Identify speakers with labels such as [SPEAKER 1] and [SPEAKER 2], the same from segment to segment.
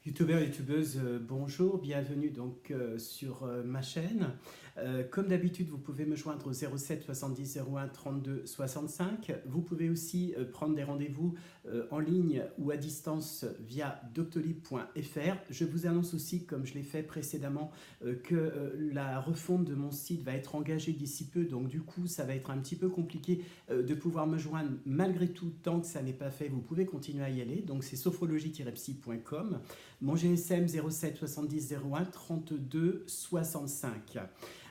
[SPEAKER 1] Youtubeurs, youtubeuses, bonjour, bienvenue donc sur ma chaîne. Comme d'habitude, vous pouvez me joindre au 07 70 01 32 65. Vous pouvez aussi prendre des rendez-vous en ligne ou à distance via doctolib.fr. Je vous annonce aussi, comme je l'ai fait précédemment, que la refonte de mon site va être engagée d'ici peu. Donc du coup, ça va être un petit peu compliqué de pouvoir me joindre. Malgré tout, tant que ça n'est pas fait, vous pouvez continuer à y aller. Donc c'est sophrologie-psy.com. Mon GSM 07 70 01 32 65.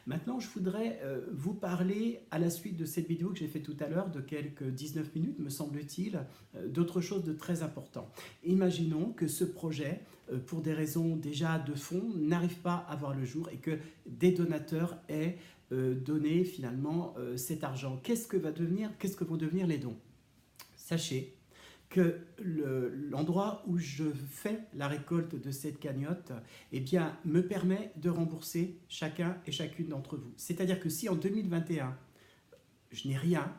[SPEAKER 1] Maintenant, je voudrais vous parler, à la suite de cette vidéo que j'ai faite tout à l'heure, de quelques 19 minutes, me semble-t-il, d'autre chose de très important. Imaginons que ce projet, pour des raisons déjà de fond, n'arrive pas à voir le jour et que des donateurs aient donné finalement cet argent. Qu'est-ce que vont devenir les dons? Sachez que l'endroit où je fais la récolte de cette cagnotte eh bien, me permet de rembourser chacun et chacune d'entre vous. C'est-à-dire que si en 2021, je n'ai rien,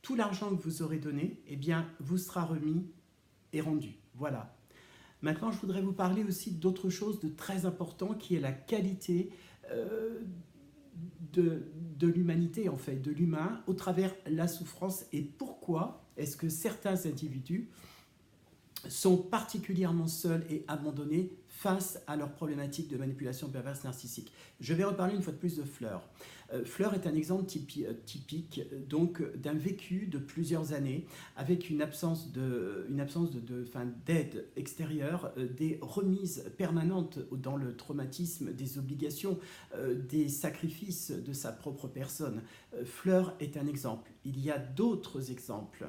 [SPEAKER 1] tout l'argent que vous aurez donné eh bien, vous sera remis et rendu. Voilà. Maintenant, je voudrais vous parler aussi d'autre chose de très important qui est la qualité de l'humanité, en fait, de l'humain, au travers la souffrance. Et pourquoi est-ce que certains individus sont particulièrement seuls et abandonnés face à leurs problématiques de manipulation perverse narcissique. Je vais reparler une fois de plus de Fleur. Fleur est un exemple typique donc d'un vécu de plusieurs années avec une absence d'aide extérieure, des remises permanentes dans le traumatisme, des obligations, des sacrifices de sa propre personne. Fleur est un exemple. Il y a d'autres exemples.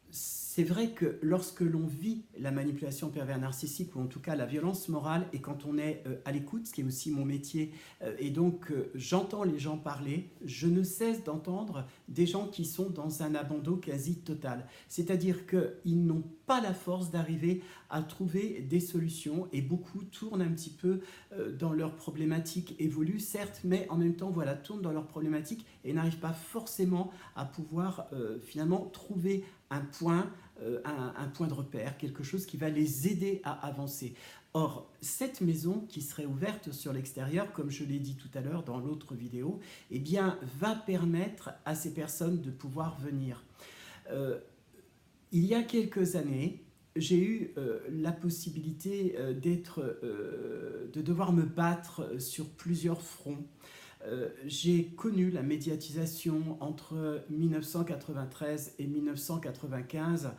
[SPEAKER 1] C'est vrai que lorsque l'on vit la manipulation pervers narcissique, ou en tout cas la violence morale, et quand on est à l'écoute, ce qui est aussi mon métier, et donc j'entends les gens parler, je ne cesse d'entendre des gens qui sont dans un abandon quasi total. C'est-à-dire qu'ils n'ont pas la force d'arriver à trouver des solutions, et beaucoup tournent un petit peu dans leurs problématiques, évoluent certes, mais en même temps voilà, tournent dans leurs problématiques et n'arrivent pas forcément à pouvoir finalement trouver un point de repère, quelque chose qui va les aider à avancer. Or, cette maison qui serait ouverte sur l'extérieur, comme je l'ai dit tout à l'heure dans l'autre vidéo, eh bien, va permettre à ces personnes de pouvoir venir. Il y a quelques années, j'ai eu la possibilité de devoir me battre sur plusieurs fronts. J'ai connu la médiatisation entre 1993 et 1995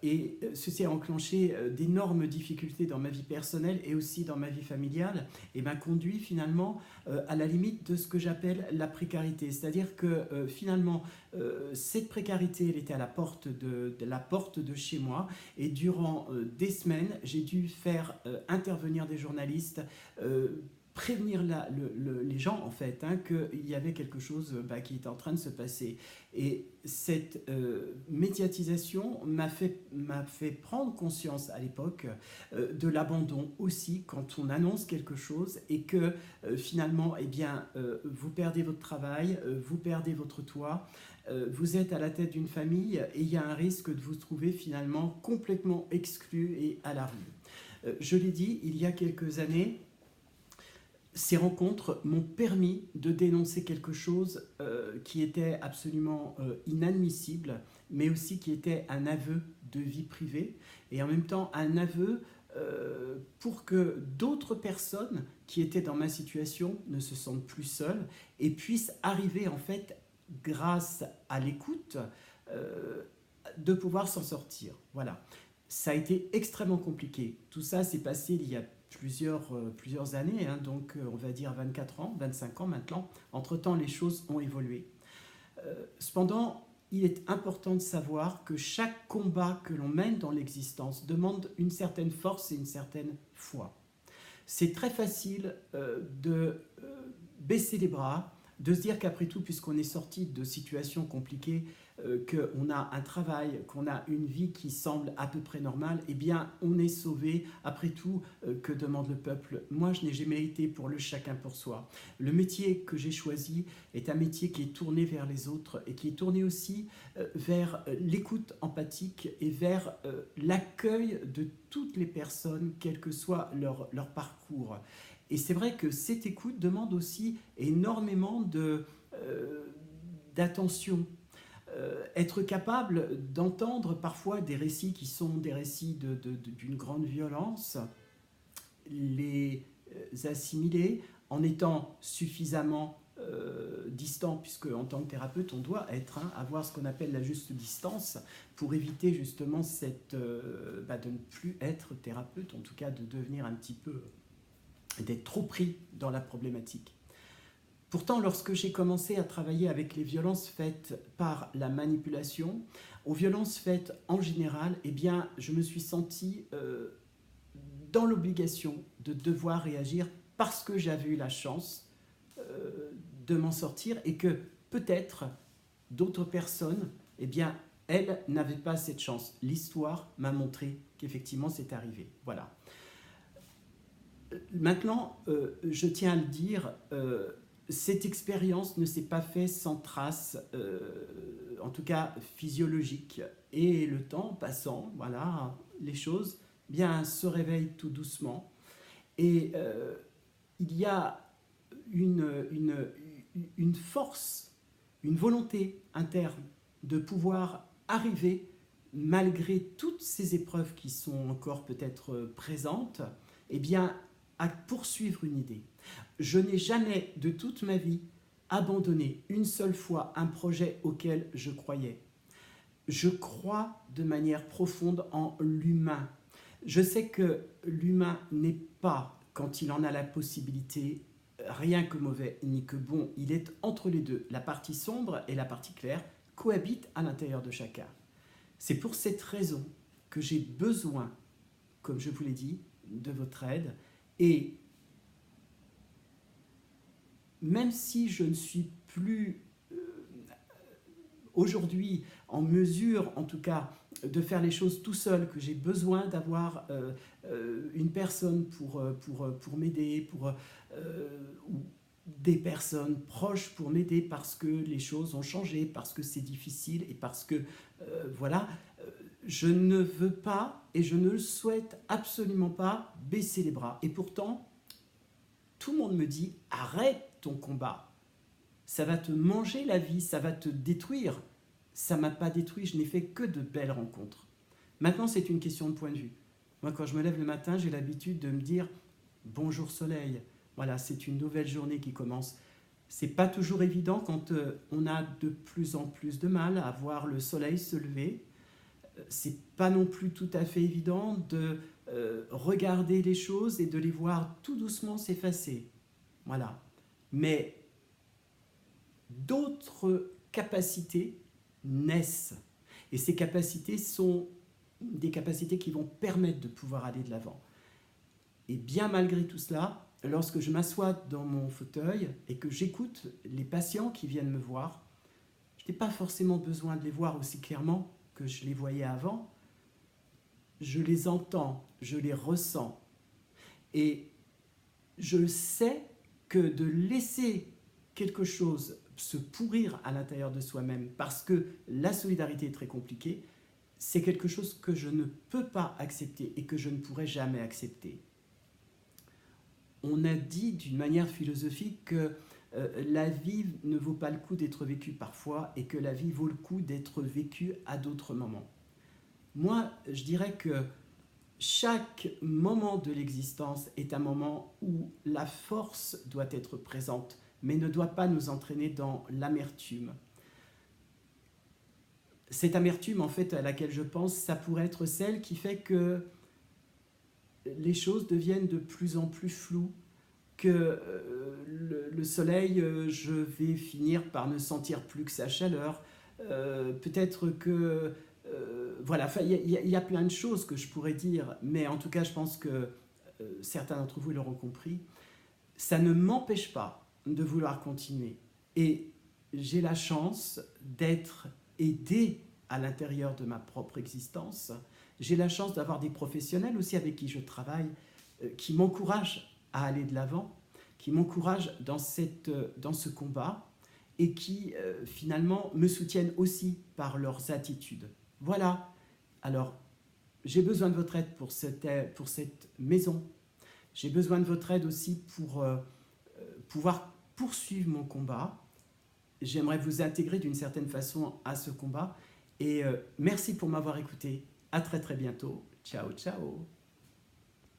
[SPEAKER 1] et ceci a enclenché d'énormes difficultés dans ma vie personnelle et aussi dans ma vie familiale et m'a conduit finalement à la limite de ce que j'appelle la précarité. C'est-à-dire que finalement cette précarité elle était à la porte de chez moi et durant des semaines j'ai dû faire intervenir des journalistes, prévenir les gens en fait qu'il y avait quelque chose qui était en train de se passer. Et cette médiatisation m'a fait prendre conscience à l'époque de l'abandon aussi quand on annonce quelque chose et que finalement eh bien, vous perdez votre travail, vous perdez votre toit, vous êtes à la tête d'une famille et il y a un risque de vous trouver finalement complètement exclu et à la rue. Je l'ai dit, il y a quelques années, ces rencontres m'ont permis de dénoncer quelque chose qui était absolument inadmissible, mais aussi qui était un aveu de vie privée, et en même temps un aveu pour que d'autres personnes qui étaient dans ma situation ne se sentent plus seules et puissent arriver en fait, grâce à l'écoute, de pouvoir s'en sortir. Voilà. Ça a été extrêmement compliqué. Tout ça s'est passé il y a plusieurs années, donc on va dire 24 ans, 25 ans maintenant. Entre-temps, les choses ont évolué. Cependant, il est important de savoir que chaque combat que l'on mène dans l'existence demande une certaine force et une certaine foi. C'est très facile de baisser les bras, de se dire qu'après tout, puisqu'on est sorti de situations compliquées, qu'on a un travail, qu'on a une vie qui semble à peu près normale, eh bien, on est sauvé. Après tout, que demande le peuple? Moi, je n'ai jamais été pour le chacun pour soi. Le métier que j'ai choisi est un métier qui est tourné vers les autres et qui est tourné aussi vers l'écoute empathique et vers l'accueil de toutes les personnes, quel que soit leur parcours. Et c'est vrai que cette écoute demande aussi énormément d'attention. Être capable d'entendre parfois des récits qui sont des récits d'une grande violence, les assimiler en étant suffisamment distant, puisque en tant que thérapeute, on doit être, avoir ce qu'on appelle la juste distance pour éviter justement de ne plus être thérapeute, en tout cas de devenir un petit peu, d'être trop pris dans la problématique. Pourtant, lorsque j'ai commencé à travailler avec les violences faites par la manipulation, aux violences faites en général, eh bien, je me suis senti dans l'obligation de devoir réagir parce que j'avais eu la chance de m'en sortir et que peut-être d'autres personnes, eh bien, elles n'avaient pas cette chance. L'histoire m'a montré qu'effectivement c'est arrivé. Voilà. Maintenant, je tiens à le dire, cette expérience ne s'est pas faite sans trace, en tout cas physiologique. Et le temps passant, voilà, les choses bien, se réveillent tout doucement. Et il y a une force, une volonté interne de pouvoir arriver, malgré toutes ces épreuves qui sont encore peut-être présentes, eh bien, à poursuivre une idée. Je n'ai jamais de toute ma vie abandonné une seule fois un projet auquel je croyais. Je crois de manière profonde en l'humain. Je sais que l'humain n'est pas, quand il en a la possibilité, rien que mauvais ni que bon. Il est entre les deux. La partie sombre et la partie claire cohabitent à l'intérieur de chacun. C'est pour cette raison que j'ai besoin, comme je vous l'ai dit, de votre aide. Et même si je ne suis plus aujourd'hui en mesure, en tout cas, de faire les choses tout seul, que j'ai besoin d'avoir une personne pour m'aider, ou des personnes proches pour m'aider parce que les choses ont changé, parce que c'est difficile et parce que, voilà, je ne veux pas et je ne le souhaite absolument pas baisser les bras. Et pourtant, tout le monde me dit « arrête ton combat ». Ça va te manger la vie, ça va te détruire. Ça ne m'a pas détruit, je n'ai fait que de belles rencontres. Maintenant, c'est une question de point de vue. Moi, quand je me lève le matin, j'ai l'habitude de me dire « bonjour soleil ». Voilà, c'est une nouvelle journée qui commence. C'est pas toujours évident quand on a de plus en plus de mal à voir le soleil se lever. C'est pas non plus tout à fait évident de regarder les choses et de les voir tout doucement s'effacer. Voilà. Mais d'autres capacités naissent. Et ces capacités sont des capacités qui vont permettre de pouvoir aller de l'avant. Et bien malgré tout cela, lorsque je m'assois dans mon fauteuil et que j'écoute les patients qui viennent me voir, je n'ai pas forcément besoin de les voir aussi clairement que je les voyais avant. Je les entends, je les ressens. Et je sais que de laisser quelque chose se pourrir à l'intérieur de soi-même parce que la solidarité est très compliquée, c'est quelque chose que je ne peux pas accepter et que je ne pourrai jamais accepter. On a dit d'une manière philosophique que la vie ne vaut pas le coup d'être vécue parfois et que la vie vaut le coup d'être vécue à d'autres moments. Moi, je dirais que chaque moment de l'existence est un moment où la force doit être présente, mais ne doit pas nous entraîner dans l'amertume. Cette amertume, en fait, à laquelle je pense, ça pourrait être celle qui fait que les choses deviennent de plus en plus floues, que le soleil, je vais finir par ne sentir plus que sa chaleur, peut-être que... voilà, il y a plein de choses que je pourrais dire, mais en tout cas, je pense que certains d'entre vous l'auront compris. Ça ne m'empêche pas de vouloir continuer. Et j'ai la chance d'être aider à l'intérieur de ma propre existence. J'ai la chance d'avoir des professionnels aussi avec qui je travaille, qui m'encouragent à aller de l'avant, qui m'encouragent dans ce combat et qui finalement me soutiennent aussi par leurs attitudes. Voilà. Alors, j'ai besoin de votre aide pour cette maison. J'ai besoin de votre aide aussi pour pouvoir poursuivre mon combat. J'aimerais vous intégrer d'une certaine façon à ce combat. Et merci pour m'avoir écouté. À très très bientôt. Ciao, ciao.